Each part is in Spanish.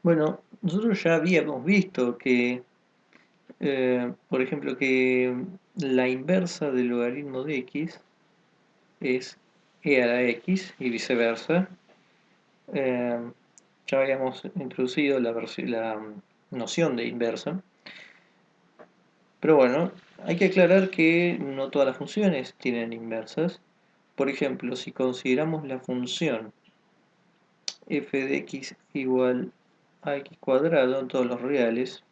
Bueno, nosotros ya habíamos visto que, por ejemplo, que la inversa del logaritmo de x es e a la x y viceversa. Eh, ya habíamos introducido la noción de inversa. Pero bueno, hay que aclarar que no todas las funciones tienen inversas. Por ejemplo, si consideramos la función f de x igual a x cuadrado en todos los reales,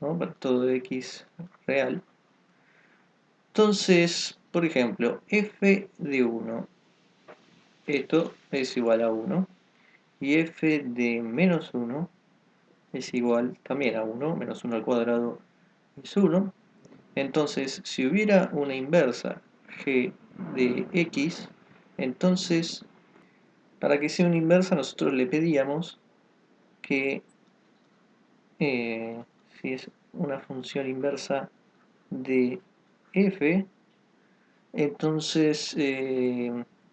¿no? Para todo x real. Entonces, por ejemplo, f de 1, esto es igual a 1, y f de menos 1 es igual también a 1, menos 1 al cuadrado es 1. Entonces, si hubiera una inversa g de x, entonces, para que sea una inversa, nosotros le pedíamos que, si es una función inversa de f, entonces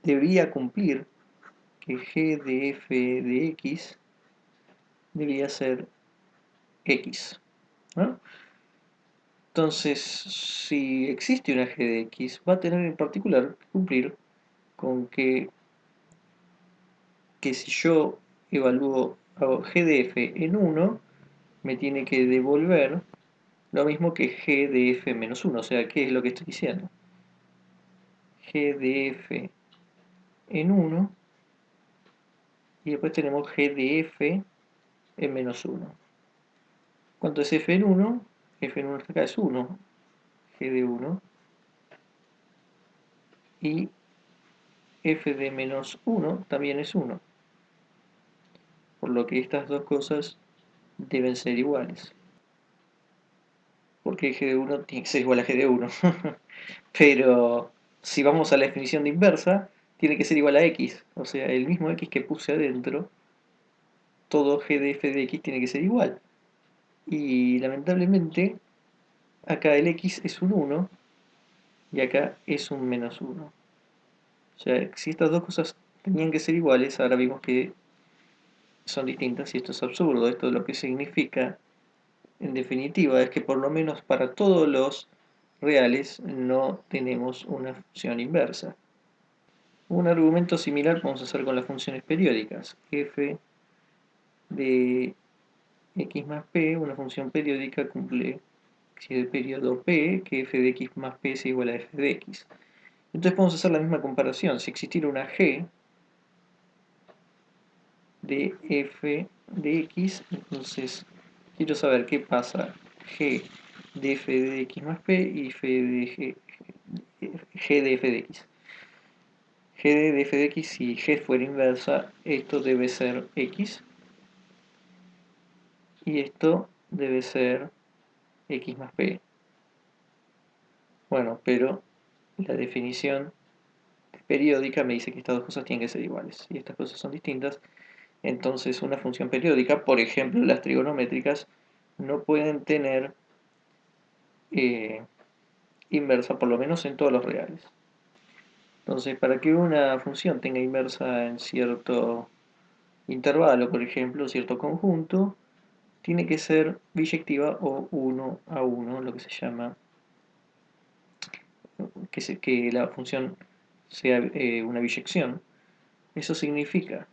debería cumplir que g de f de x debería ser x, ¿no? Entonces, si existe una g de x, va a tener en particular que cumplir con que si yo evalúo hago g de f en 1, me tiene que devolver lo mismo que g de f menos 1. O sea, ¿qué es lo que estoy diciendo? G de f en 1 y después tenemos g de f en menos 1. ¿Cuánto es f en 1? F en 1 acá es 1, g de 1, y f de menos 1 también es 1, por lo que estas dos cosas deben ser iguales, porque g de 1 tiene que ser igual a g de 1. Pero si vamos a la definición de inversa, tiene que ser igual a x, o sea, el mismo x que puse adentro, todo g de f de x tiene que ser igual. Y lamentablemente, acá el x es un 1 y acá es un menos 1. O sea, si estas dos cosas tenían que ser iguales, ahora vimos que son distintas y esto es absurdo. Esto lo que significa, en definitiva, es que por lo menos para todos los reales no tenemos una función inversa. Un argumento similar podemos hacer con las funciones periódicas. F de x más p, una función periódica, cumple, si es de periodo p, que f de x más p es igual a f de x. Entonces podemos hacer la misma comparación. Si existiera una g de f de x, entonces quiero saber qué pasa g de f de x más p y g de f de x. G de f de x, si g fuera inversa, esto debe ser x y esto debe ser x más p. Bueno, pero la definición periódica me dice que estas dos cosas tienen que ser iguales y estas cosas son distintas. Entonces una función periódica, por ejemplo las trigonométricas, no pueden tener eh, inversa, por lo menos en todos los reales. Entonces, para que una función tenga inversa en cierto intervalo, por ejemplo, cierto conjunto, tiene que ser biyectiva o 1 a 1, lo que se llama, que la función sea una biyección. Eso significa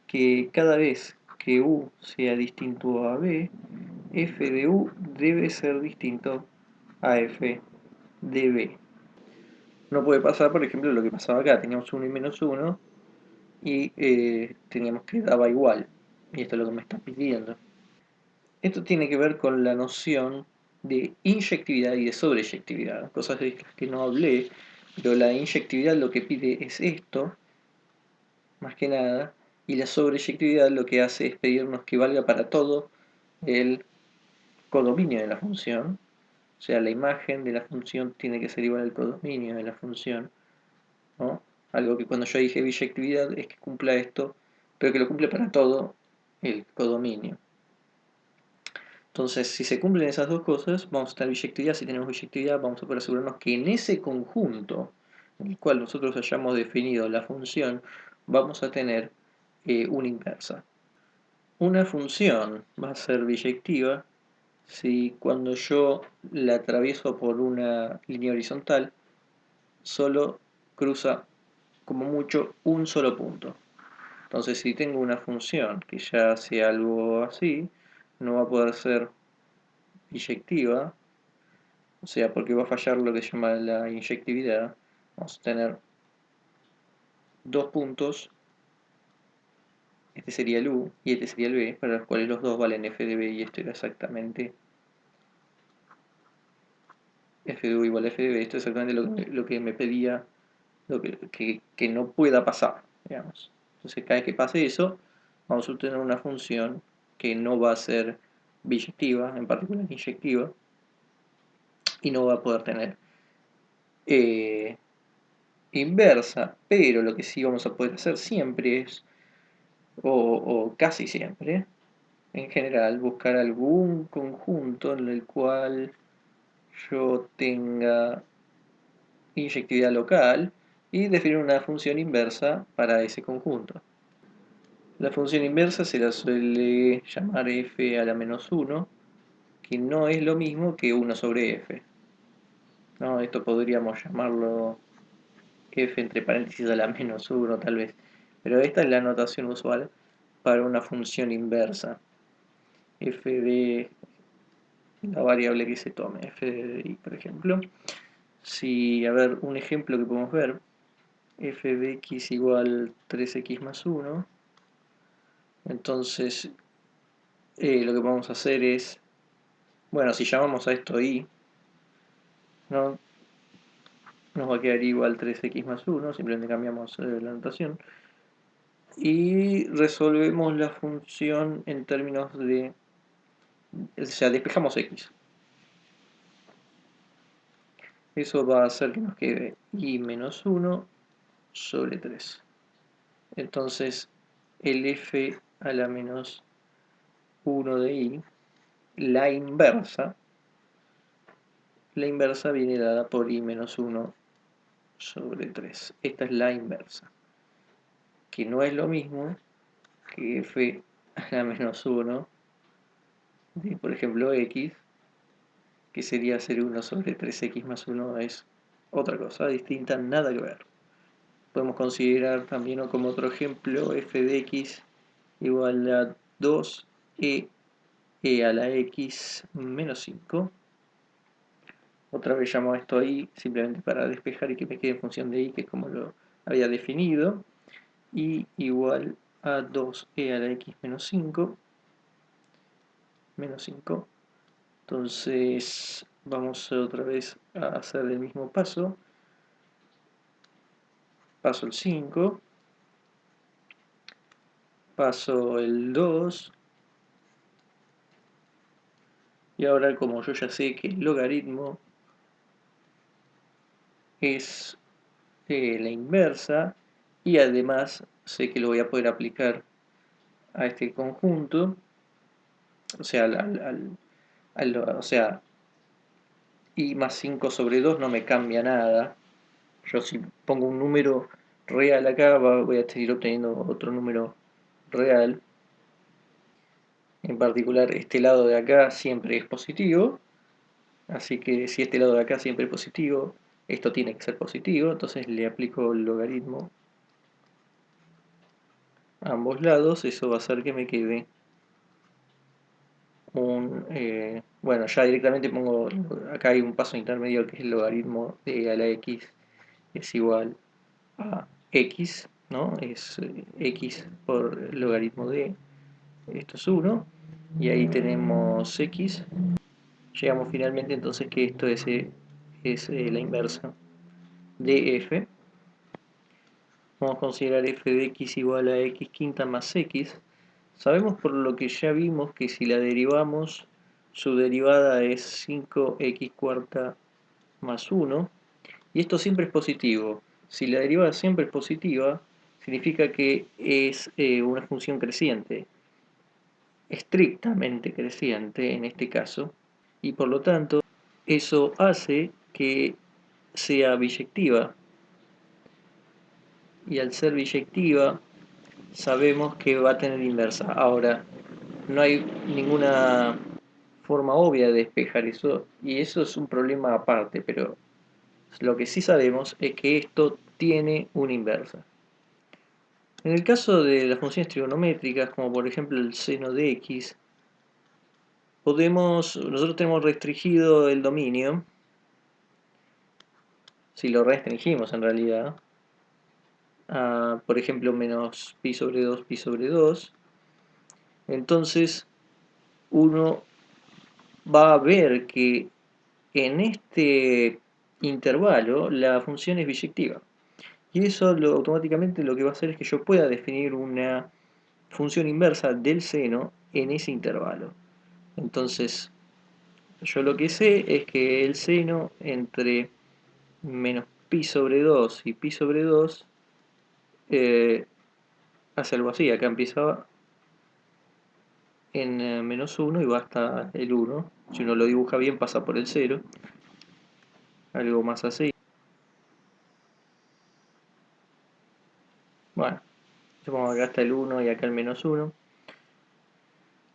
que cada vez que u sea distinto a b, f de u debe ser distinto a f de b. No puede pasar, por ejemplo, lo que pasaba acá. Teníamos 1 y menos 1 y teníamos que daba igual. Y esto es lo que me está pidiendo. Esto tiene que ver con la noción de inyectividad y de sobreyectividad, cosas de las que no hablé, pero la inyectividad lo que pide es esto, más que nada, y la sobreyectividad lo que hace es pedirnos que valga para todo el codominio de la función, o sea, la imagen de la función tiene que ser igual al codominio de la función, ¿no? Algo que cuando yo dije biyectividad es que cumpla esto, pero que lo cumple para todo el codominio. Entonces, si se cumplen esas dos cosas, vamos a tener biyectividad. Si tenemos biyectividad, vamos a poder asegurarnos que en ese conjunto en el cual nosotros hayamos definido la función, vamos a tener una inversa. Una función va a ser biyectiva si cuando yo la atravieso por una línea horizontal solo cruza como mucho un solo punto. Entonces si tengo una función que ya hace algo así, no va a poder ser biyectiva, o sea, porque va a fallar lo que se llama la inyectividad. Vamos a tener dos puntos, este sería el u y este sería el b, para los cuales los dos valen f de b, y esto era exactamente f de u igual a f de b. Esto es exactamente lo que me pedía, que no pueda pasar, digamos. Entonces cada vez que pase eso, vamos a obtener una función que no va a ser biyectiva, en particular inyectiva, y no va a poder tener eh, inversa, pero lo que sí vamos a poder hacer siempre es, o casi siempre, en general, buscar algún conjunto en el cual yo tenga inyectividad local y definir una función inversa para ese conjunto. La función inversa se la suele llamar f a la menos 1, que no es lo mismo que 1 sobre f. ¿No? Esto podríamos llamarlo f entre paréntesis a la menos 1 tal vez. Pero esta es la notación usual para una función inversa. F de la variable que se tome, f de i, por ejemplo. Si, a ver, un ejemplo que podemos ver, f de x igual 3x más 1, entonces lo que vamos a hacer es, bueno, si llamamos a esto i, ¿no? Nos va a quedar igual 3x más 1, simplemente cambiamos la notación. Y resolvemos la función en términos de, o sea, despejamos x. Eso va a hacer que nos quede i menos 1 sobre 3. Entonces, el f a la menos 1 de i, la inversa viene dada por i menos 1 sobre 3. Esta es la inversa, que no es lo mismo que f a la menos 1 de, por ejemplo, x, que sería ser 1 sobre 3x más 1, es otra cosa distinta, nada que ver. Podemos considerar también como otro ejemplo f de x igual a 2e a la x menos 5. Otra vez llamo esto i simplemente para despejar y que me quede en función de i, que es como lo había definido. Y igual a 2e a la x menos 5. Menos 5. Entonces vamos otra vez a hacer el mismo paso. Paso el 5. Paso el 2. Y ahora, como yo ya sé que el logaritmo es la inversa, y además sé que lo voy a poder aplicar a este conjunto, o sea, o sea, i más 5 sobre 2 no me cambia nada. Yo si pongo un número real acá, voy a seguir obteniendo otro número real. En particular, este lado de acá siempre es positivo, así que si este lado de acá siempre es positivo, esto tiene que ser positivo, entonces le aplico el logaritmo a ambos lados. Eso va a hacer que me quede bueno, ya directamente pongo, acá hay un paso intermedio que es el logaritmo de a la x es igual a x, ¿no? Es x por logaritmo de, esto es 1, y ahí tenemos x. Llegamos finalmente entonces que esto es la inversa de f. Vamos a considerar f de x igual a x quinta más x. Sabemos por lo que ya vimos que si la derivamos, su derivada es 5x cuarta más 1. Y esto siempre es positivo. Si la derivada siempre es positiva, significa que es una función creciente, estrictamente creciente en este caso, y por lo tanto eso hace que sea biyectiva. Y al ser biyectiva, sabemos que va a tener inversa. Ahora, no hay ninguna forma obvia de despejar eso, y eso es un problema aparte, pero lo que sí sabemos es que esto tiene una inversa. En el caso de las funciones trigonométricas, como por ejemplo el seno de x, nosotros tenemos restringido el dominio, si lo restringimos en realidad, a, por ejemplo, menos pi sobre 2, pi sobre 2, entonces uno va a ver que en este intervalo la función es biyectiva. Y eso automáticamente lo que va a hacer es que yo pueda definir una función inversa del seno en ese intervalo. Entonces, yo lo que sé es que el seno entre menos pi sobre 2 y pi sobre 2 hace algo así. Acá empieza en menos 1 y va hasta el 1. Si uno lo dibuja bien pasa por el 0. Algo más así. Bueno, supongo que acá está el 1 y acá el menos 1.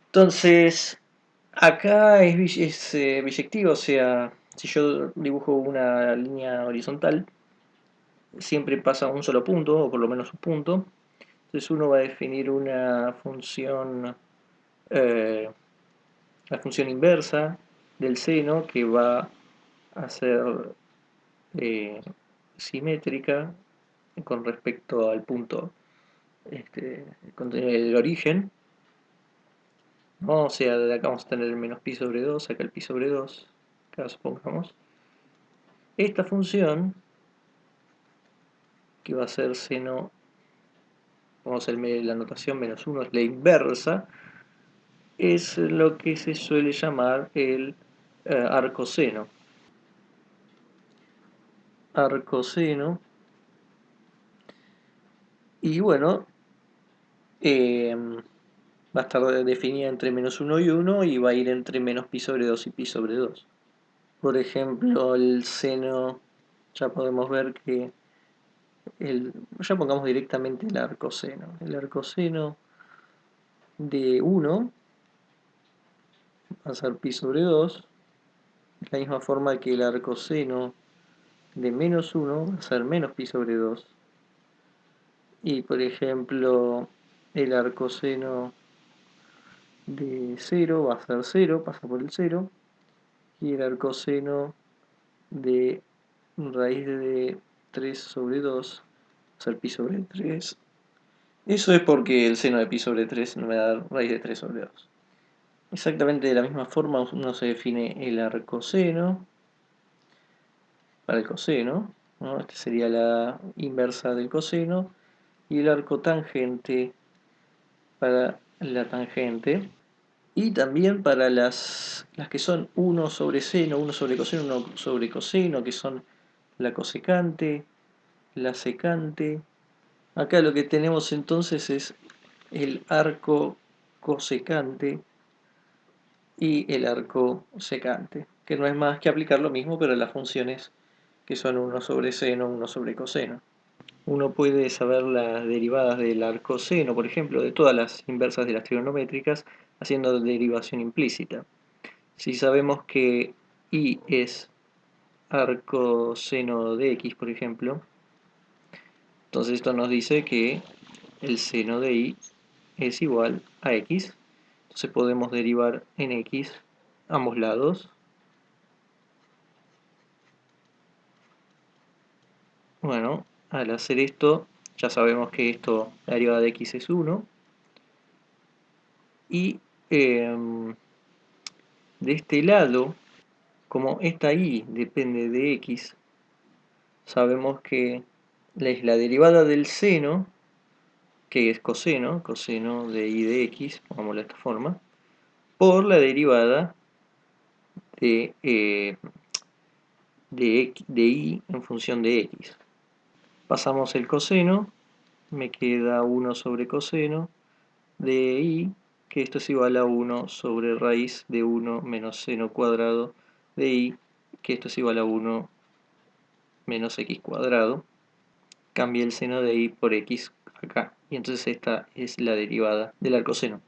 Entonces, acá es biyectivo, o sea, si yo dibujo una línea horizontal, siempre pasa un solo punto, o por lo menos un punto. Entonces uno va a definir una función, eh, la función inversa del seno, que va a ser eh, simétrica con respecto al punto, con el origen, ¿no? O sea, de acá vamos a tener el menos pi sobre 2, acá el pi sobre 2, acá supongamos. Esta función, que va a ser seno, vamos a hacer la notación menos 1, es la inversa, es lo que se suele llamar el arcoseno. Arcoseno. Y bueno, va a estar definida entre menos 1 y 1 y va a ir entre menos pi sobre 2 y pi sobre 2. Por ejemplo, el seno, ya podemos ver que ya pongamos directamente el arcoseno. El arcoseno de 1 va a ser pi sobre 2, de la misma forma que el arcoseno de menos 1 va a ser menos pi sobre 2. Y por ejemplo, el arcoseno de 0 va a ser 0, pasa por el 0. Y el arcoseno de raíz de 3 sobre 2 va a ser pi sobre 3. Eso es porque el seno de pi sobre 3 no me da raíz de 3 sobre 2. Exactamente de la misma forma uno se define el arcoseno para el coseno, ¿no? Esta sería la inversa del coseno, y el arcotangente para la tangente, y también para las que son 1 sobre seno, 1 sobre coseno, 1 sobre coseno, que son la cosecante, la secante. Acá lo que tenemos entonces es el arco cosecante y el arco secante, que no es más que aplicar lo mismo pero las funciones que son 1 sobre seno, 1 sobre coseno. Uno puede saber las derivadas del arcoseno, por ejemplo, de todas las inversas de las trigonométricas, haciendo derivación implícita. Si sabemos que y es arcoseno de x, por ejemplo, entonces esto nos dice que el seno de y es igual a x. Entonces podemos derivar en x ambos lados. Bueno, al hacer esto ya sabemos que la derivada de x es 1. Y de este lado, como esta y depende de x, sabemos que es la derivada del seno, que es coseno, coseno de y de x, pongámoslo de esta forma, por la derivada de, de y en función de x. Pasamos el coseno, me queda 1 sobre coseno de y, que esto es igual a 1 sobre raíz de 1 menos seno cuadrado de y, que esto es igual a 1 menos x cuadrado. Cambia el seno de y por x acá, y entonces esta es la derivada del arcoseno.